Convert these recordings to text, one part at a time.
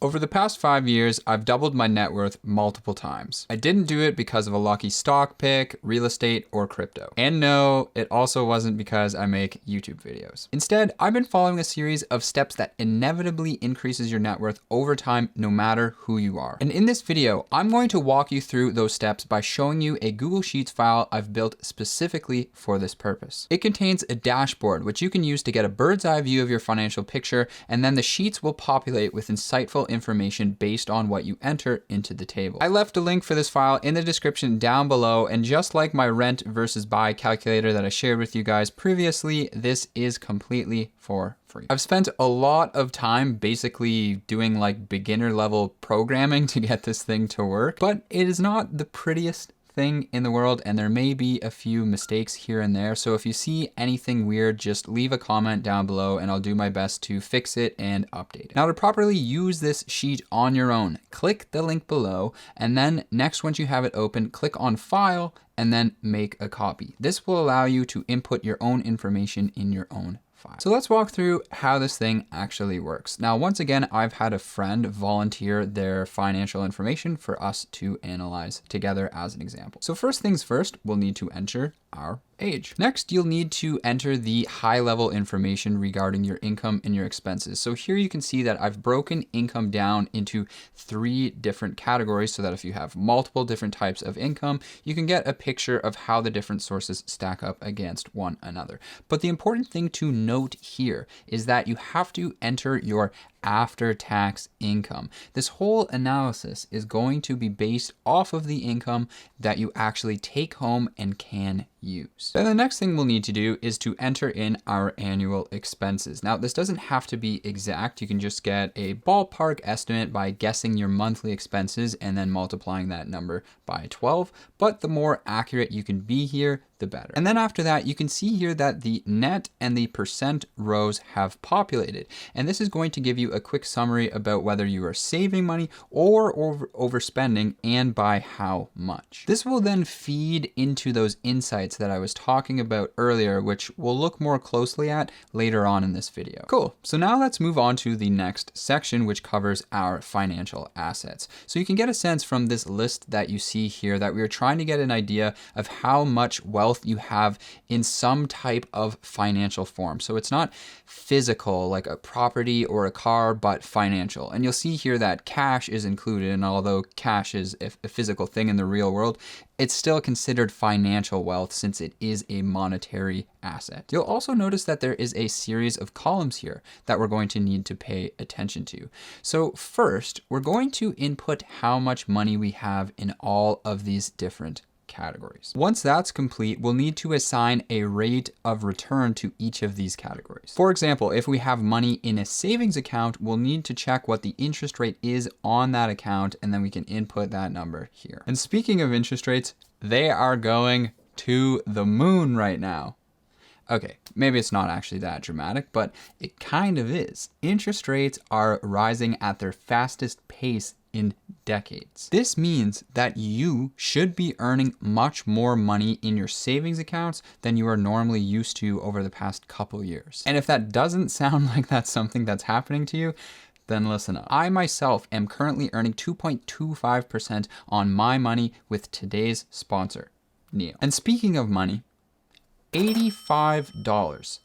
Over the past 5 years, I've doubled my net worth multiple times. I didn't do it because of a lucky stock pick, real estate, or crypto. And no, it also wasn't because I make YouTube videos. Instead, I've been following a series of steps that inevitably increases your net worth over time, no matter who you are. And in this video, I'm going to walk you through those steps by showing you a Google Sheets file I've built specifically for this purpose. It contains a dashboard, which you can use to get a bird's eye view of your financial picture, and then the sheets will populate with insightful information based on what you enter into the table. I left a link for this file in the description down below, and just like my rent versus buy calculator that I shared with you guys previously, this is completely for free. I've spent a lot of time basically doing like beginner level programming to get this thing to work, but it is not the prettiest thing in the world, and there may be a few mistakes here and there. So if you see anything weird, just leave a comment down below and I'll do my best to fix it and update it. Now, to properly use this sheet on your own, click the link below, and then next, once you have it open, click on File and then make a copy. This will allow you to input your own information in your own file. So let's walk through how this thing actually works. Now, once again, I've had a friend volunteer their financial information for us to analyze together as an example. So first things first, we'll need to enter our age. Next, you'll need to enter the high level information regarding your income and your expenses. So here you can see that I've broken income down into 3 different categories so that if you have multiple different types of income, you can get a picture of how the different sources stack up against one another. But the important thing to note here is that you have to enter your after-tax income. This whole analysis is going to be based off of the income that you actually take home and can use. Then the next thing we'll need to do is to enter in our annual expenses. Now, this doesn't have to be exact. You can just get a ballpark estimate by guessing your monthly expenses and then multiplying that number by 12. But the more accurate you can be here, the better. And then after that, you can see here that the net and the percent rows have populated. And this is going to give you a quick summary about whether you are saving money or overspending and by how much. This will then feed into those insights that I was talking about earlier, which we'll look more closely at later on in this video. Cool. So now let's move on to the next section, which covers our financial assets. So you can get a sense from this list that you see here that we are trying to get an idea of how much wealth you have in some type of financial form. So it's not physical like a property or a car, but financial. And you'll see here that cash is included. And although cash is a physical thing in the real world, it's still considered financial wealth since it is a monetary asset. You'll also notice that there is a series of columns here that we're going to need to pay attention to. So first, we're going to input how much money we have in all of these different categories. Once that's complete, we'll need to assign a rate of return to each of these categories. For example, if we have money in a savings account, we'll need to check what the interest rate is on that account, and then we can input that number here. And speaking of interest rates, they are going to the moon right now. Okay, maybe it's not actually that dramatic, but it kind of is. Interest rates are rising at their fastest pace in decades. This means that you should be earning much more money in your savings accounts than you are normally used to over the past couple years. And if that doesn't sound like that's something that's happening to you, then listen up. I myself am currently earning 2.25% on my money with today's sponsor, Neo. And speaking of money, $85.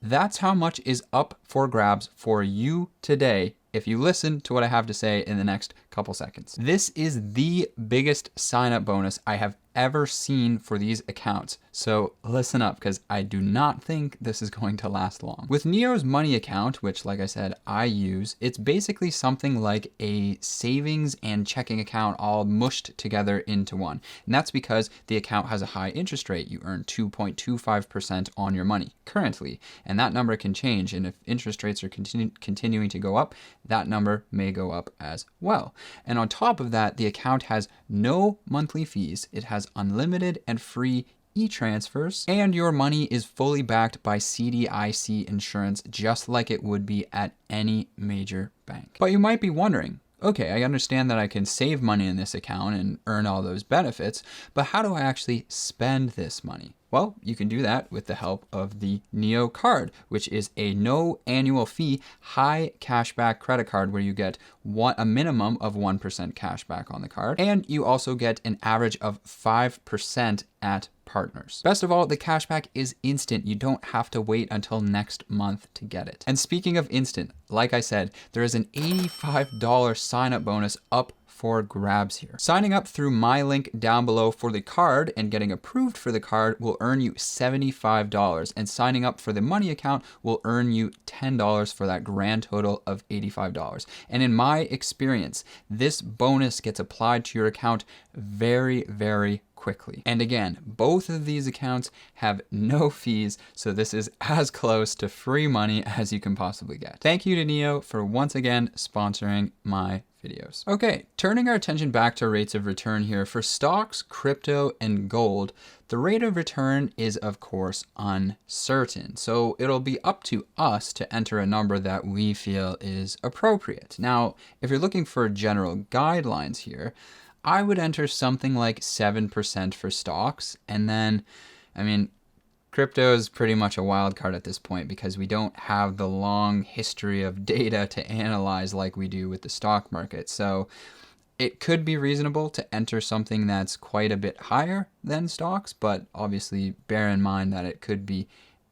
That's how much is up for grabs for you today if you listen to what I have to say in the next couple seconds. This is the biggest sign-up bonus I have ever seen for these accounts. So listen up, because I do not think this is going to last long. With Neo's money account, which like I said, I use, it's basically something like a savings and checking account all mushed together into one. And that's because the account has a high interest rate. You earn 2.25% on your money currently, and that number can change. And if interest rates are continuing to go up, that number may go up as well. And on top of that, the account has no monthly fees. It has unlimited and free e-transfers, and your money is fully backed by CDIC insurance, just like it would be at any major bank. But you might be wondering, okay, I understand that I can save money in this account and earn all those benefits, but how do I actually spend this money? Well, you can do that with the help of the Neo card, which is a no annual fee, high cashback credit card where you get a minimum of 1% cashback on the card. And you also get an average of 5% at partners. Best of all, the cashback is instant. You don't have to wait until next month to get it. And speaking of instant, like I said, there is an $85 sign-up bonus up for grabs here. Signing up through my link down below for the card and getting approved for the card will earn you $75, and signing up for the money account will earn you $10 for that grand total of $85. And in my experience, this bonus gets applied to your account very, very quickly. And again, both of these accounts have no fees, so this is as close to free money as you can possibly get. Thank you to Neo for once again sponsoring my videos. Okay, turning our attention back to rates of return here. For stocks, crypto, and gold, the rate of return is of course uncertain. So it'll be up to us to enter a number that we feel is appropriate. Now, if you're looking for general guidelines here, I would enter something like 7% for stocks. And then, I mean, crypto is pretty much a wild card at this point because we don't have the long history of data to analyze like we do with the stock market. So it could be reasonable to enter something that's quite a bit higher than stocks, but obviously bear in mind that it could be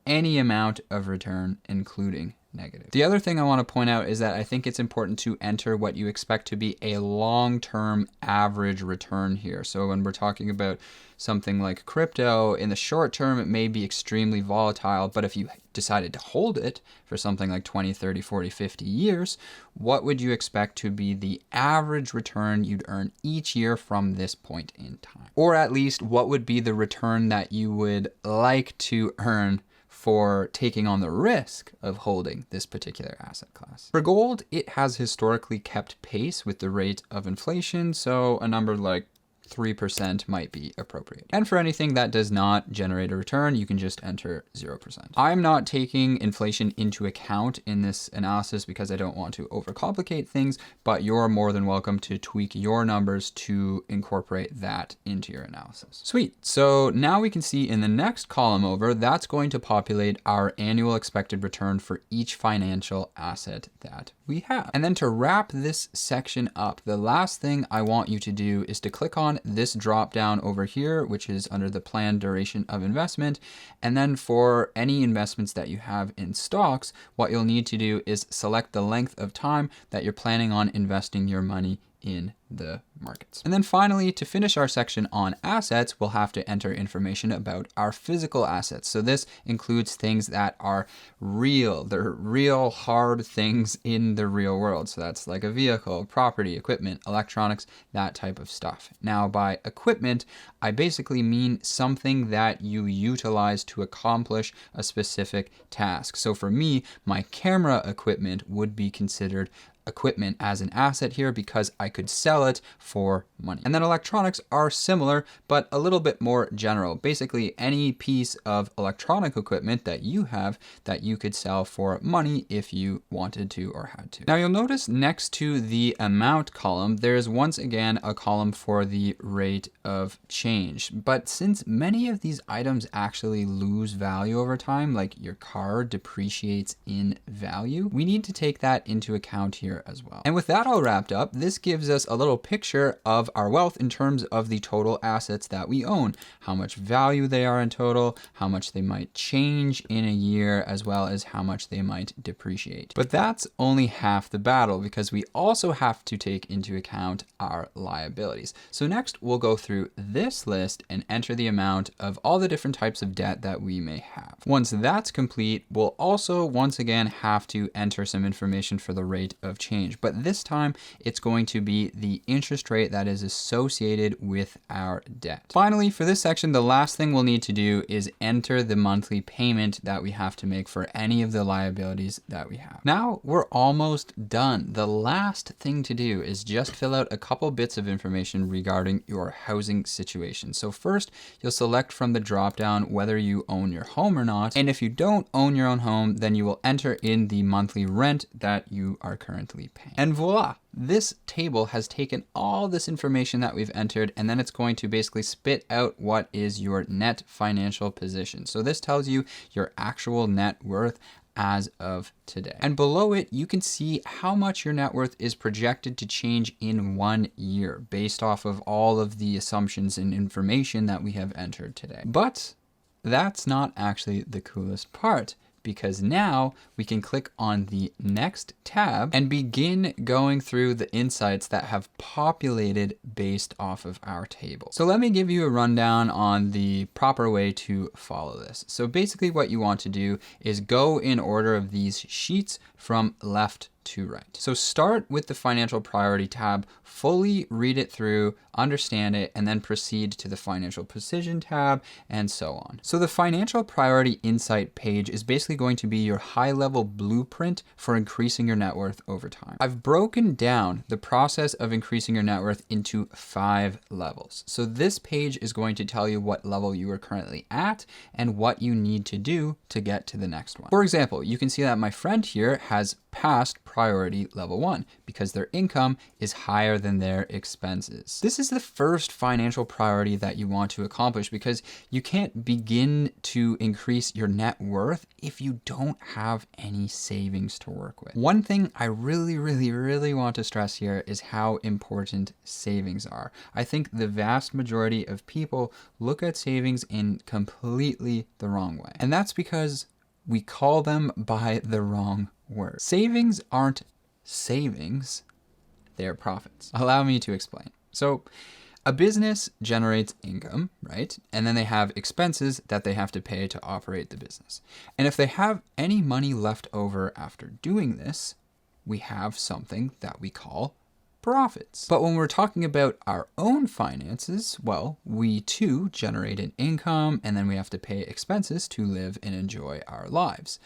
any amount of return, including negative. The other thing I want to point out is that I think it's important to enter what you expect to be a long-term average return here. So when we're talking about something like crypto, in the short term, it may be extremely volatile, but if you decided to hold it for something like 20, 30, 40, 50 years, what would you expect to be the average return you'd earn each year from this point in time? Or at least what would be the return that you would like to earn for taking on the risk of holding this particular asset class. For gold, it has historically kept pace with the rate of inflation, so a number like 3% might be appropriate. And for anything that does not generate a return, you can just enter 0%. I'm not taking inflation into account in this analysis because I don't want to overcomplicate things, but you're more than welcome to tweak your numbers to incorporate that into your analysis. Sweet. So now we can see in the next column over, that's going to populate our annual expected return for each financial asset that we have. And then to wrap this section up, the last thing I want you to do is to click on this drop down over here, which is under the planned duration of investment. And then for any investments that you have in stocks, what you'll need to do is select the length of time that you're planning on investing your money in the markets. And then finally, to finish our section on assets, we'll have to enter information about our physical assets. So this includes things that are real. They're real hard things in the real world. So that's like a vehicle, property, equipment, electronics, that type of stuff. Now by equipment, I basically mean something that you utilize to accomplish a specific task. So for me, my camera equipment would be considered equipment as an asset here because I could sell it for money. And then electronics are similar, but a little bit more general. Basically, any piece of electronic equipment that you have that you could sell for money if you wanted to or had to. Now you'll notice next to the amount column, there's once again a column for the rate of change. But since many of these items actually lose value over time, like your car depreciates in value, we need to take that into account here as well. And with that all wrapped up, this gives us a little picture of our wealth in terms of the total assets that we own, how much value they are in total, how much they might change in a year, as well as how much they might depreciate. But that's only half the battle because we also have to take into account our liabilities. So next we'll go through this list and enter the amount of all the different types of debt that we may have. Once that's complete, we'll also once again have to enter some information for the rate of change, but this time it's going to be the interest rate that is associated with our debt. Finally, for this section, the last thing we'll need to do is enter the monthly payment that we have to make for any of the liabilities that we have. Now we're almost done. The last thing to do is just fill out a couple bits of information regarding your housing situation. So first, you'll select from the drop down whether you own your home or not, and if you don't own your own home, then you will enter in the monthly rent that you are currently monthly paying. And voila, this table has taken all this information that we've entered, and then it's going to basically spit out what is your net financial position. So this tells you your actual net worth as of today. And below it, you can see how much your net worth is projected to change in 1 year based off of all of the assumptions and information that we have entered today. But that's not actually the coolest part, because now we can click on the next tab and begin going through the insights that have populated based off of our table. So let me give you a rundown on the proper way to follow this. So basically what you want to do is go in order of these sheets from left to right. So start with the financial priority tab, fully read it through, understand it, and then proceed to the financial precision tab and so on. So the financial priority insight page is basically going to be your high-level blueprint for increasing your net worth over time. I've broken down the process of increasing your net worth into 5 levels. So this page is going to tell you what level you are currently at and what you need to do to get to the next one. For example, you can see that my friend here has passed priority level 1 because their income is higher than their expenses. This is the first financial priority that you want to accomplish, because you can't begin to increase your net worth if you don't have any savings to work with. One thing I really want to stress here is how important savings are. I think the vast majority of people look at savings in completely the wrong way. And that's because we call them by the wrong word. Savings aren't savings, they're profits. Allow me to explain. So a business generates income, right? And then they have expenses that they have to pay to operate the business. And if they have any money left over after doing this, we have something that we call profits. But when we're talking about our own finances, well, we too generate an income, and then we have to pay expenses to live and enjoy our lives.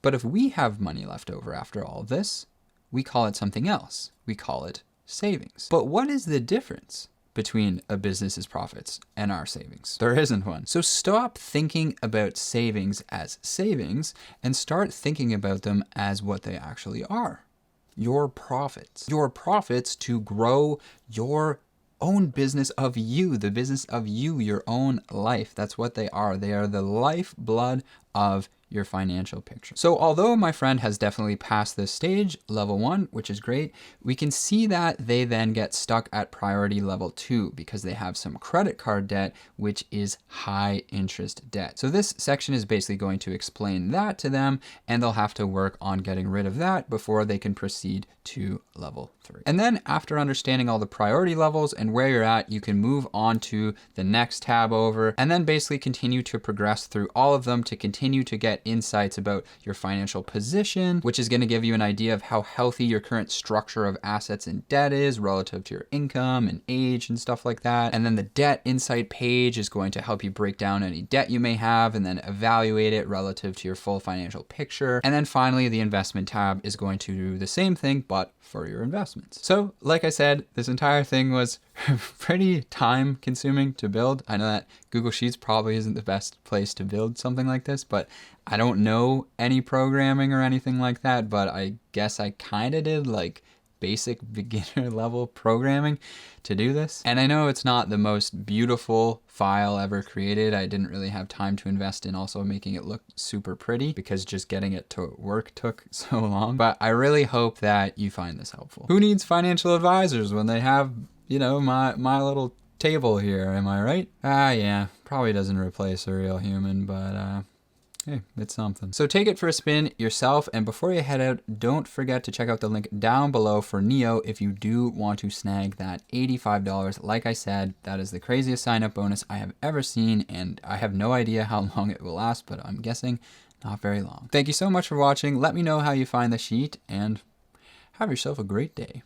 But if we have money left over after all of this, we call it something else. We call it savings. But what is the difference between a business's profits and our savings? There isn't one. So stop thinking about savings as savings and start thinking about them as what they actually are. Your profits. Your profits to grow your own business of you, the business of you, your own life. That's what they are. They are the lifeblood of your financial picture. So although my friend has definitely passed this stage, level 1, which is great, we can see that they then get stuck at priority level 2 because they have some credit card debt, which is high interest debt. So this section is basically going to explain that to them, and they'll have to work on getting rid of that before they can proceed to level 3. And then after understanding all the priority levels and where you're at, you can move on to the next tab over, and then basically continue to progress through all of them to continue to get insights about your financial position, which is going to give you an idea of how healthy your current structure of assets and debt is relative to your income and age and stuff like that. And then the debt insight page is going to help you break down any debt you may have and then evaluate it relative to your full financial picture. And then finally, the investment tab is going to do the same thing, but for your investments. So like I said, this entire thing was pretty time consuming to build. I know that Google Sheets probably isn't the best place to build something like this, but I don't know any programming or anything like that, but I guess I kind of did like basic beginner level programming to do this. And I know it's not the most beautiful file ever created. I didn't really have time to invest in also making it look super pretty because just getting it to work took so long. But I really hope that you find this helpful. Who needs financial advisors when they have, you know, my little table here, am I right? Yeah, probably doesn't replace a real human, but hey, it's something. So take it for a spin yourself, and before you head out, don't forget to check out the link down below for Neo if you do want to snag that $85. Like I said, that is the craziest sign-up bonus I have ever seen, and I have no idea how long it will last, but I'm guessing not very long. Thank you so much for watching. Let me know how you find the sheet, and have yourself a great day.